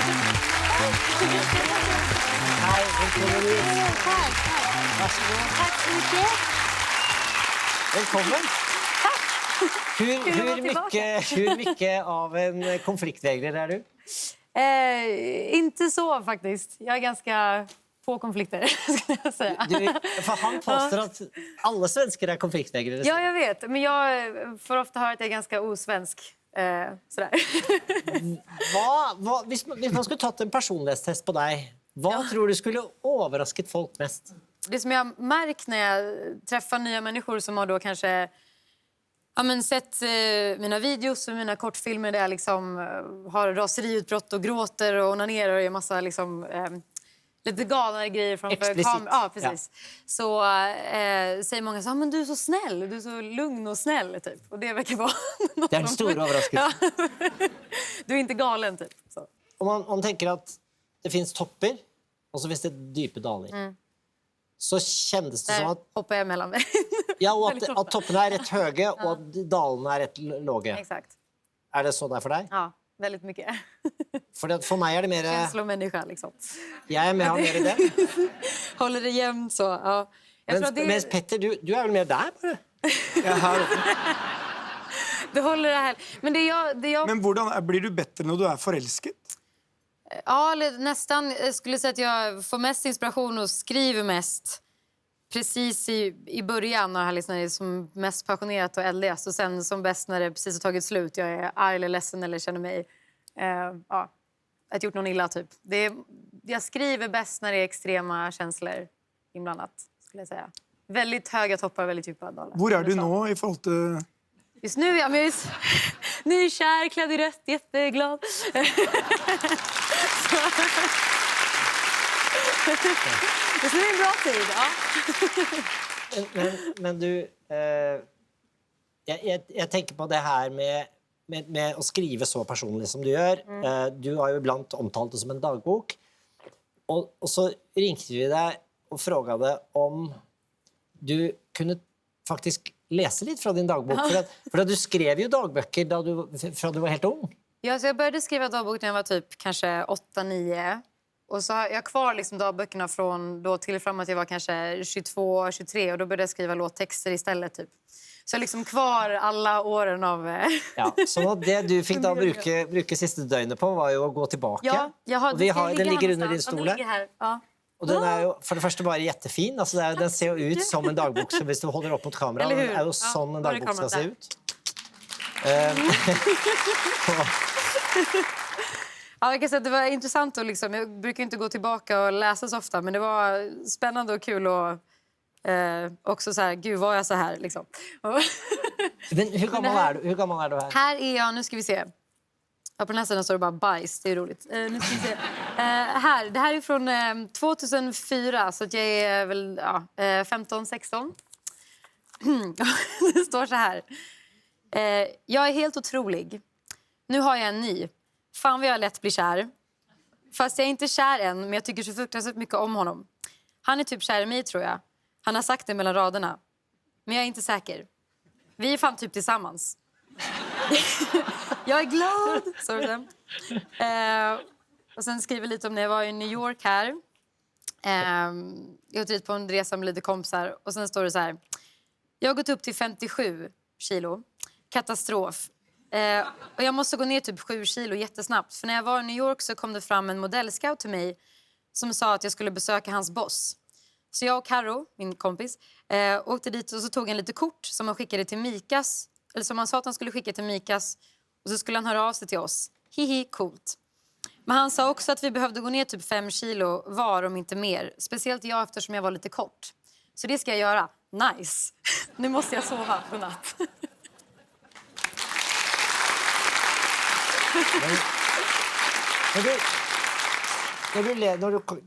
Hej, välkommen hit. Tack. Varsågod. Tack så mycket. Välkommen. Kul att vara tillbaka. Hur mycket av en konfliktvägrare är du? Inte så faktiskt. Jag är ganska få konflikter, skulle jag säga. För han påstår att alla svenskar är konfliktvägrare. Ja, jag vet. Men jag får ofta höra att jag är ganska osvensk. Sådär. Hvis man skulle tatt en personlighetstest på dig, vad tror du skulle överraskat folk mest? Det som jag märkt när jag träffar nya människor som har då kanske sett mina videos och mina kortfilmer där jag liksom har raseriutbrott och gråter och onanerar och gör massa liksom, lite galna grejer framför kameran. Ja, precis. Ja. Så säger många så men du är så snäll, du är så lugn och snäll typ. Och det verkar vara det är en stor överraskning. Ja. Du är inte galen typ. Så. Om man tänker att det finns toppar och så finns det djupa dalar. Så kändes det som att hoppar jag mellan mig. ja, och att topparna är rätt höga och att dalarna är rätt låga. Exakt. Är det så där för dig? Ja, väldigt mycket. För mig är det mer känslomänniska liksom. Jag är med mer i det. Håller det jämnt så. Ja. Men Petter, du är väl mer där bara? Jaha. Du håller det här. Men Men hvordan blir du bättre när du är förälskad? Ja, eller nästan. Jag skulle säga att jag får mest inspiration och skriver mest precis i början när jag liksom är som mest passionerat och eldigast. Och sen som bäst när det precis har tagit slut. Jag är arg eller ledsen eller känner mig att gjort någon illa typ. Jag skriver bäst när det är extrema känslor inblandat, skulle jag säga. Väldigt höga toppar, väldigt djupa dalar. Var är du nu i förhåll till... Just nu är jag nykär, klädd i rött, jätteglad. Just nu är en bra tid, ja. Men du, jag tänker på det här med att skriva så personligt som du gör. Du har ju ibland omtalat det som en dagbok. Och så ringde vi dig och frågade om du kunde faktiskt läsa lite från din dagbok. För att du skrev ju dagböcker från du var helt ung. Ja, så jag började skriva dagbok när jag var typ kanske 8-9. Och så har jag kvar liksom dagböckerna från då till fram att jag var kanske 22-23. Och då började jag skriva låttexter istället typ. Så jag liksom kvar alla åren av... Ja, så det du fick då bruka sista dygnet på var ju att gå tillbaka. Ja, den ligger under din stol. Den ligger här, ja. Och den är ju för det första bara jättefin. Alltså den ser ju ut som en dagbok. Så hvis du håller upp mot kameran, den är ju sån en dagbok ska se ut. Ja, jag kan säga att det var intressant och liksom, jag brukar inte gå tillbaka och läsa så ofta, men det var spännande och kul och också så här, gud var jag så här liksom. Men hur gammal är du här? Här är jag, nu ska vi se. Ja, på den här sidan står det bara bajs, det är roligt. Nu ska vi se. Det här är från 2004, så att jag är väl 15-16. Det står så här. Jag är helt otrolig. Nu har jag en ny. Fan vad jag lätt blir kär. Fast jag är inte kär än, men jag tycker så fruktansvärt mycket om honom. Han är typ kär i mig, tror jag. Han har sagt det mellan raderna. Men jag är inte säker. Vi är fan typ tillsammans. Jag är glad. Sorry. Och sen skriver lite om när jag var i New York här. Jag har dit på en resa med lite kompisar. Och sen står det så här. Jag har gått upp till 57 kilo. Katastrof. Och jag måste gå ner typ 7 kilo jättesnabbt. För när jag var i New York så kom det fram en modellscout till mig som sa att jag skulle besöka hans boss. Så jag och Karo, min kompis, åkte dit och så tog han lite kort som han skickade till Mikas. Eller som han sa att han skulle skicka till Mikas. Och så skulle han höra av sig till oss. Hihi, coolt. Men han sa också att vi behövde gå ner typ 5 kilo var, om inte mer. Speciellt jag eftersom jag var lite kort. Så det ska jag göra. Nice. Nu måste jag sova på natt. När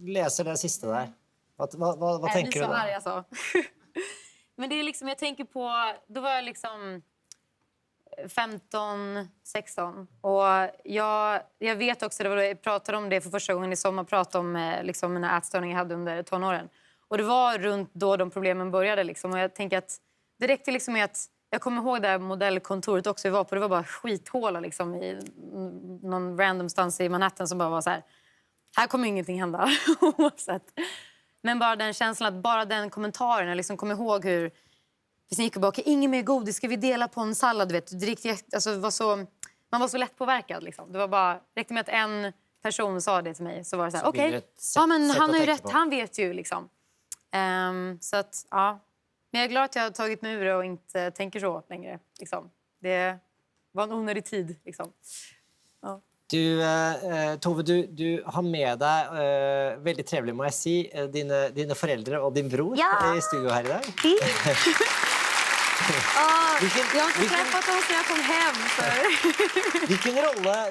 du läser det sista där, vad tänker du då? Här, alltså. Men det är liksom, jag tänker på, då var jag liksom 15, 16 och jag vet också, det var då jag pratade om det för första gången i sommar, pratade om liksom mina ätstörningar jag hade under tonåren. Och det var runt då de problemen började liksom, och jag tänker att det räckte liksom med att Jag kommer ihåg det här modellkontoret också vi var på. Det var bara skithåla liksom, i någon random stans i Manhattan som bara var så här kommer ingenting hända. Men bara den känslan, att bara den kommentaren, jag liksom kom ihåg hur vi gick och bara, ingen mer godis, ska vi dela på en sallad, vet du? Alltså, man var så lätt påverkad liksom. Det var bara, räckte med att en person sa det till mig så var det så här, okej, ja men han har ju rätt, han vet ju liksom. Så att, ja. Men jag är glad att jag har tagit mig ur det och inte tänker så längre. Liksom. Det var en onödig tid. Liksom. Ja. Du, Tove, du har med dig, väldigt trevligt må jag säga, dina föräldrar och din bror i studio här idag. Jag har inte träffat dem sedan jag kom hem.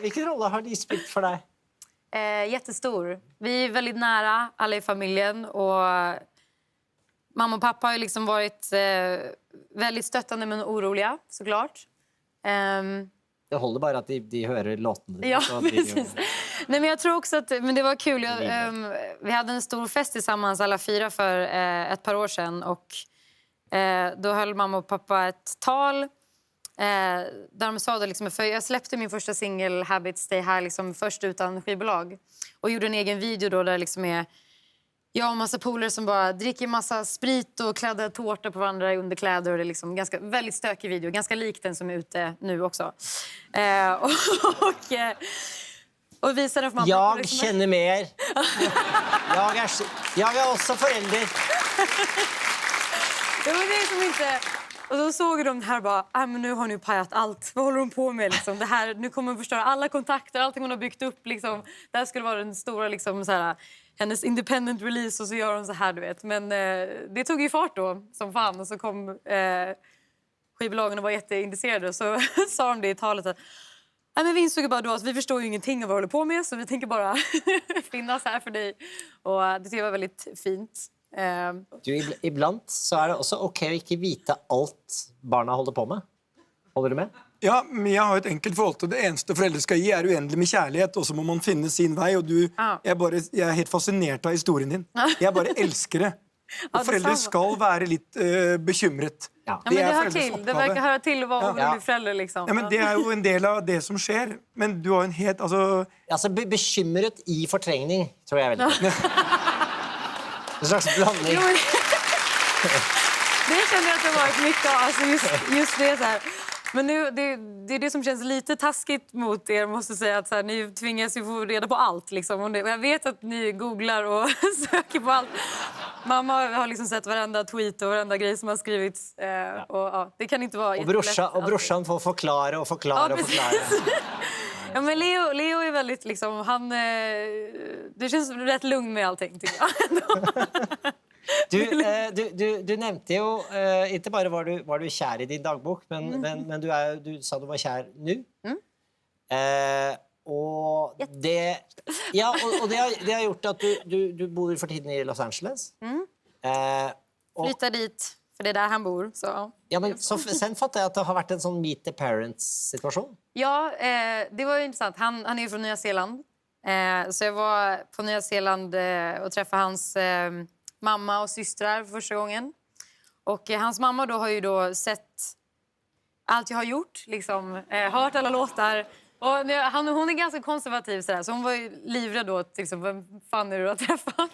Vilken roll har de spelat för dig? Jättestor. Vi är väldigt nära, alla i familjen. Och mamma och pappa har ju liksom varit väldigt stöttande men oroliga, såklart. Det håller bara att de hör låten. Ja, precis. Nej, men jag tror också att men det var kul. Vi hade en stor fest tillsammans alla 4 för ett par år sedan. Och då höll mamma och pappa ett tal där de sa det liksom, för jag släppte min första singel Habits Stay High liksom först utan skivbolag och gjorde en egen video då där liksom är jag och massa polare som bara dricker massa sprit och klädda tårta på varandra i underkläder och det är liksom väldigt stökig video, ganska lik den som är ute nu också. Och visade för mamma. Jag liksom, känner mer. jag är också förälder. Det var det som inte... Och då såg de det här bara, men nu har ni pajat allt. Vad håller de på med liksom? Det här, nu kommer hon förstöra alla kontakter, allting hon har byggt upp liksom. Det här skulle vara den stora liksom så här, hennes independent release och så gör hon så här, du vet. Men det tog ju fart då som fan och så kom skivbolagen och var jätteintresserade och så sa de det i talet att men vi insåg bara då att vi förstår ju ingenting av vad vi håller på med så vi tänker bara finnas här för dig. Och det tycker jag var väldigt fint. Du, ibland så är det också okej att inte veta allt barna håller på med. Håller du med? Ja, men jeg har et enkelt forhold til det. Eneste foreldre skal gi er uendelig med kjærlighet, og så må man finne sin vei. Og jeg er helt fascinert av historien din. Jeg bare elsker det. Og foreldre skal være litt bekymret. Ja, men det hör till. Det verkar höra till att vara bli förälder liksom. Ja, men det är ju en del av det som sker. Men du har en helt, alltså bekymret i förträngning tror jag väldigt. En slags blandning. Jo, det känner jag att det har varit mycket av. Alltså just det så här. Men nu, det är det som känns lite taskigt mot er, måste jag säga. Att så här, ni tvingas ju få reda på allt. Liksom. Och jag vet att ni googlar och söker på allt. Mamma har liksom sett varenda tweet och varenda grej som har skrivits. Och det kan inte vara jättelätt. Och brorsan får förklara och förklara. Ja, men Leo är väldigt liksom, det känns rätt lugn med allting tycker jag. Du nämnde ju inte bara var du kär i din dagbok men du sa du var kär nu. Och det det har gjort att du bor för tiden i Los Angeles. Flyttar dit för det är där han bor så. Ja, men så sen fattar jag att det har varit en sån meet the parents situation. Ja, det var ju intressant. Han är ju från Nya Zeeland. Så jag var på Nya Zeeland och träffade hans mamma och systrar för första gången. Och hans mamma då har ju då sett allt jag har gjort, liksom, hört alla låtar. Och hon är ganska konservativ sådär, så hon var ju livrädd då, liksom, vem fan är du har träffat?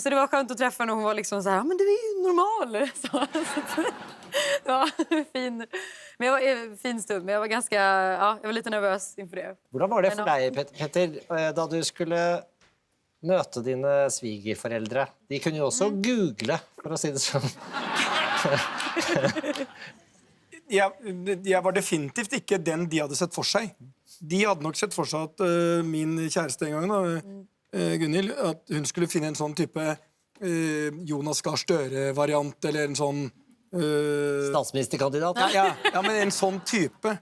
Så det var skönt att träffa henne och hon var liksom så här, men du är ju normal. Ja, men jag var fin stund, men jag var ganska, jag var lite nervös inför det. Hur var det för dig, Petter, då du skulle möta dina svigerföräldrar? De kunde ju också googla, för att säga det så. Jeg var definitivt ikke den de hadde sett for seg. De hadde nok sett for seg at min kjæreste en gang, Gunhild, at hun skulle finne en sånn type Jonas Gahr Støre-variant, eller en sånn... Statsministerkandidat? Ja, men en sånn type.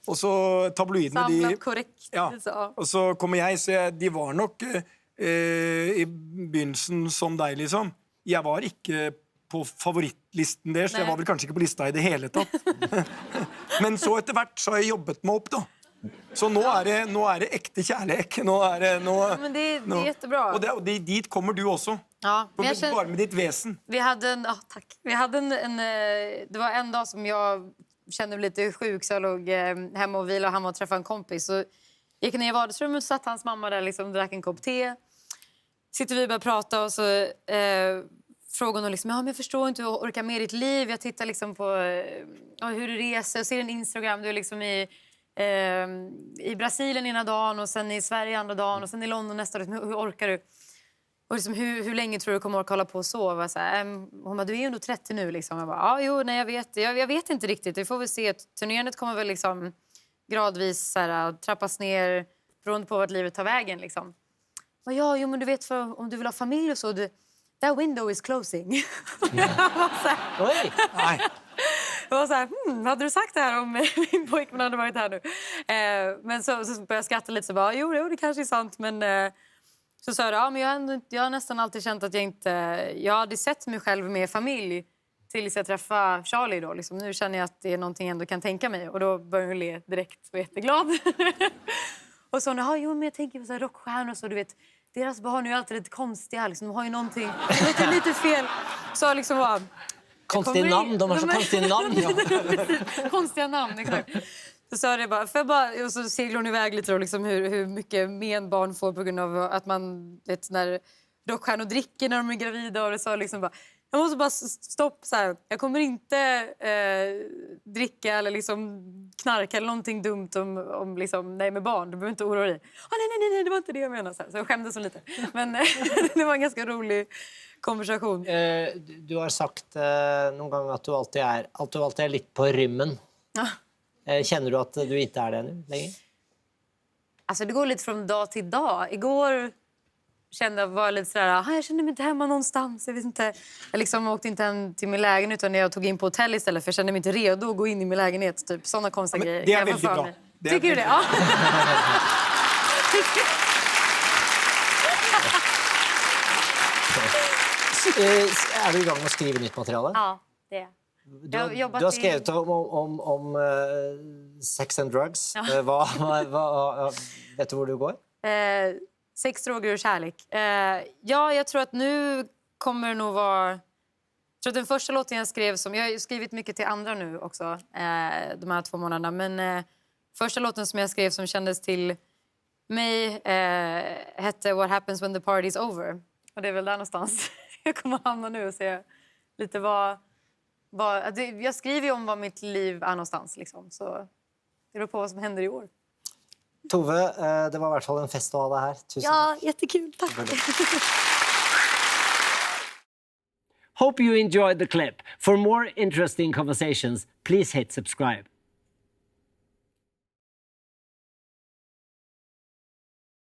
Og så tabloidene, Samlet korrekt. Ja, og så kommer jeg, så de var nok i begynnelsen som deg, liksom. Jeg var ikke på favorittlisten deres, jeg var vel kanskje ikke på lista i det hele tatt. Men så etter hvert så har jeg jobbet meg opp, da. Så nå er det ekte kjærlighet. Men det är jättebra. Og dit kommer du også. Ja, men jag känner, Bara med ditt väsen. vi hade en, tack. Vi hade det var en dag som jag kände mig lite sjuk, så jag låg hemma och vilade och han var och träffade en kompis. Så gick ner i vardagsrummet och satt hans mamma där liksom, drack en kopp te. Sitter vi och börjar prata och så frågar hon liksom, men jag förstår inte hur du orkar med ditt liv. Jag tittar liksom på hur du reser och ser en Instagram. Du är liksom i Brasilien ena dagen och sen i Sverige andra dagen och sen i London nästa dag. Hur orkar du? Och liksom, hur länge tror du kommer att hålla på och sova? Så här, hon bara, du är ju ändå 30 nu. Liksom. Jag bara, jag vet inte riktigt. Vi får väl se. Turnerandet kommer väl liksom gradvis så här, trappas ner beroende på vart livet tar vägen. Liksom. Och men du vet, om du vill ha familj och så, that window is closing. Oj! Jag var så här, hade du sagt det här om min pojkvän hade varit här nu? Men så började jag skratta lite så bara, jo det kanske är sant. Men så sa jag, men jag har nästan alltid känt att jag hade sett mig själv med familj tills jag träffade Charlie då. Liksom. Nu känner jag att det är någonting jag ändå kan tänka mig. Och då började hon le direkt och jätteglad. Och så men jag tänker på så här rockstjärnor och så, du vet. Deras barn är ju alltid lite konstiga. Liksom. De har ju någonting, det är lite fel. Så liksom bara... Konstiga namn, de har så konstiga namn. Ja. Konstiga namn, exakt. Så sa det bara, och så seglar hon iväg lite då, liksom hur mycket men barn får på grund av att man vet när rockstjärnor dricker när de är gravida. Och det sa liksom bara, jag måste bara stoppa så här. Jag kommer inte dricka eller liksom knarka eller någonting dumt om liksom, nej med barn. Du behöver inte oroa dig. Nej, det var inte det jag menade. Så jag skämdes så lite. Men det var en ganska rolig konversation. Du har sagt någon gång att du alltid är lite på rymmen. Ja. Känner du att du inte är det nu längre? Alltså det går lite från dag till dag. Igår var jag lite sådär, jag kände mig inte hemma någonstans. Jag vet inte. Jag liksom åkte inte hem till min lägenhet utan jag tog in på hotell istället. För jag kände mig inte redo att gå in i min lägenhet. Typ sådana konstiga grejer. Det är väldigt bra. Tycker du det? Ja. Är du igång med att skriva nytt material? Ja, det är. Du har skrivit om sex and drugs. Ja. Vet du var du går? Sex, droger och kärlek. Jag tror att nu kommer det nog vara... Jag tror att den första låten jag skrev jag har skrivit mycket till andra nu också, de här 2 månaderna. Men första låten som jag skrev som kändes till mig hette What Happens When the Party's Over. Och det är väl där någonstans jag kommer hamna nu och se lite jag skriver ju om vad mitt liv är någonstans. Liksom. Så det beror på vad som händer i år. Tove, det var i alla fall en fest att ha dig här. Tusen tack. Jättekul. Tack. Hope you enjoyed the clip. For more interesting conversations, please hit subscribe.